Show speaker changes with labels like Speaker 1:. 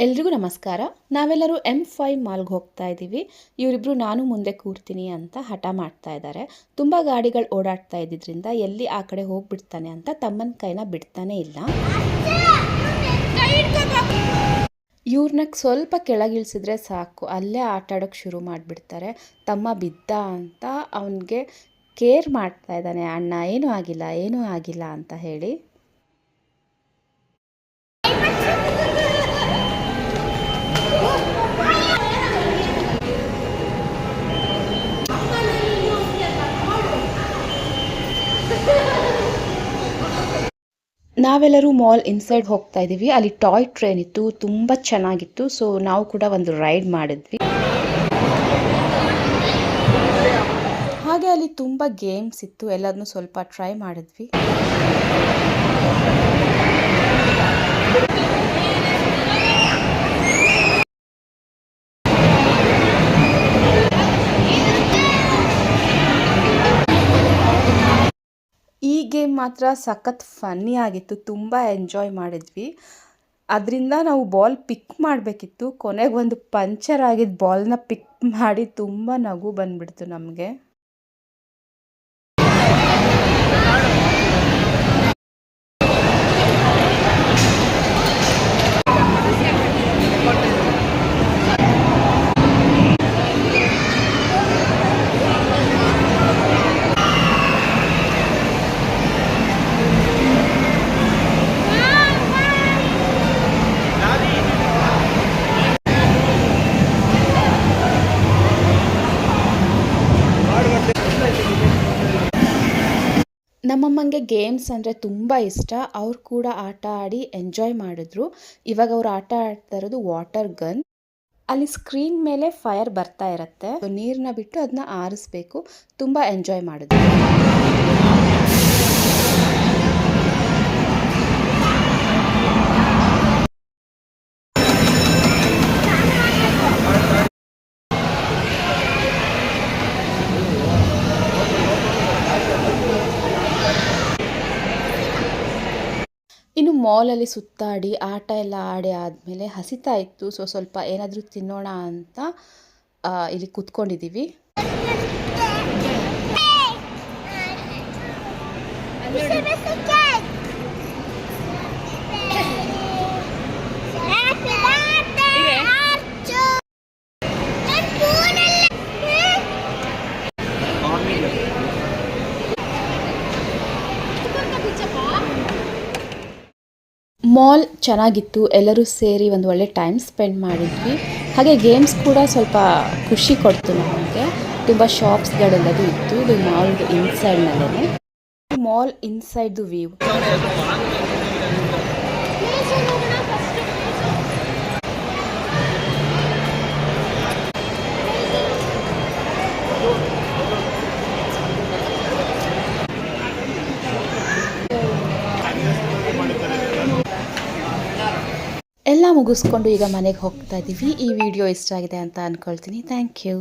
Speaker 1: ಎಲ್ರಿಗೂ ನಮಸ್ಕಾರ. ನಾವೆಲ್ಲರೂ M5 ಮಾಲ್ಗೆ ಹೋಗ್ತಾ ಇದ್ದೀವಿ. ಇವರಿಬ್ರು ನಾನು ಮುಂದೆ ಕೂರ್ತೀನಿ ಅಂತ ಹಠ ಮಾಡ್ತಾ ಇದ್ದಾರೆ. ತುಂಬ ಗಾಡಿಗಳು ಓಡಾಡ್ತಾ ಇದ್ದಿದ್ರಿಂದ ಎಲ್ಲಿ ಆ ಕಡೆ ಹೋಗ್ಬಿಡ್ತಾನೆ ಅಂತ ತಮ್ಮನ ಕೈನ ಬಿಡ್ತಾನೆ ಇಲ್ಲ. ಇವ್ರನ್ನ ಸ್ವಲ್ಪ ಕೆಳಗಿಳಿಸಿದ್ರೆ ಸಾಕು, ಅಲ್ಲೇ ಆಟ ಆಡೋಕ್ಕೆ ಶುರು ಮಾಡಿಬಿಡ್ತಾರೆ. ತಮ್ಮ ಬಿದ್ದ ಅಂತ ಅವನಿಗೆ ಕೇರ್ ಮಾಡ್ತಾ ಇದ್ದಾನೆ. ಅಣ್ಣ ಏನೂ ಆಗಿಲ್ಲ ಅಂತ ಹೇಳಿ. ನಾವೆಲ್ಲರೂ ಮಾಲ್ ಇನ್ಸೈಡ್ ಹೋಗ್ತಾ ಇದ್ದೀವಿ. ಅಲ್ಲಿ ಟಾಯ್ ಟ್ರೈನ್ ಇತ್ತು, ತುಂಬ ಚೆನ್ನಾಗಿತ್ತು. ಸೊ ನಾವು ಕೂಡ ಒಂದು ರೈಡ್ ಮಾಡಿದ್ವಿ. ಹಾಗೆ ಅಲ್ಲಿ ತುಂಬ ಗೇಮ್ಸ್ ಇತ್ತು, ಎಲ್ಲದನ್ನೂ ಸ್ವಲ್ಪ ಟ್ರೈ ಮಾಡಿದ್ವಿ. ಈ ಗೇಮ್ ಮಾತ್ರ ಸಖತ್ ಫನ್ನಿ ಆಗಿತ್ತು, ತುಂಬ ಎಂಜಾಯ್ ಮಾಡಿದ್ವಿ. ಅದರಿಂದ ನಾವು ಬಾಲ್ ಪಿಕ್ ಮಾಡಬೇಕಿತ್ತು. ಕೊನೆಗೆ ಒಂದು ಪಂಚರ್ ಆಗಿದ್ದ ಬಾಲ್ನ ಪಿಕ್ ಮಾಡಿ ತುಂಬ ನಗು ಬಂದ್ಬಿಡ್ತು ನಮಗೆ. ನಮ್ಮಮ್ಮಂಗೆ ಗೇಮ್ಸ್ ಅಂದರೆ ತುಂಬ ಇಷ್ಟ. ಅವ್ರು ಕೂಡ ಆಟ ಆಡಿ ಎಂಜಾಯ್ ಮಾಡಿದ್ರು. ಇವಾಗ ಅವ್ರು ಆಟ ಆಡ್ತಾ ಇರೋದು ವಾಟರ್ ಗನ್. ಅಲ್ಲಿ ಸ್ಕ್ರೀನ್ ಮೇಲೆ ಫೈರ್ ಬರ್ತಾ ಇರುತ್ತೆ, ನೀರನ್ನ ಬಿಟ್ಟು ಅದನ್ನ ಆರಿಸ್ಬೇಕು. ತುಂಬ ಎಂಜಾಯ್ ಮಾಡಿದ್ರು. ಇನ್ನು ಮಾಲಲ್ಲಿ ಸುತ್ತಾಡಿ ಆಟ ಎಲ್ಲ ಆಡಿ ಆದಮೇಲೆ ಹಸಿತಾ ಇತ್ತು. ಸ್ವಲ್ಪ ಏನಾದರೂ ತಿನ್ನೋಣ ಅಂತ ಇಲ್ಲಿ ಕೂತ್ಕೊಂಡಿದ್ದೀವಿ. ಮಾಲ್ ಚೆನ್ನಾಗಿತ್ತು, ಎಲ್ಲರೂ ಸೇರಿ ಒಂದು ಒಳ್ಳೆ ಟೈಮ್ ಸ್ಪೆಂಡ್ ಮಾಡಿದ್ವಿ. ಹಾಗೆ ಗೇಮ್ಸ್ ಕೂಡ ಸ್ವಲ್ಪ ಖುಷಿ ಕೊಡ್ತು ನಮಗೆ. ತುಂಬ ಶಾಪ್ಸ್ಗಳೆಲ್ಲದೂ ಇತ್ತು. ಇದು ಮಾಲ್ದು ಇನ್ಸೈಡ್ನಲ್ಲೇ. Mall ಇನ್ಸೈಡ್ದು view. ಎಲ್ಲ ಮುಗಿಸ್ಕೊಂಡು ಈಗ ಮನೆಗೆ ಹೋಗ್ತಾ ಇದ್ದೀವಿ. ಈ ವಿಡಿಯೋ ಇಷ್ಟ ಆಗಿದೆ ಅಂತ ಅಂದ್ಕೊಳ್ತೀನಿ. Thank you.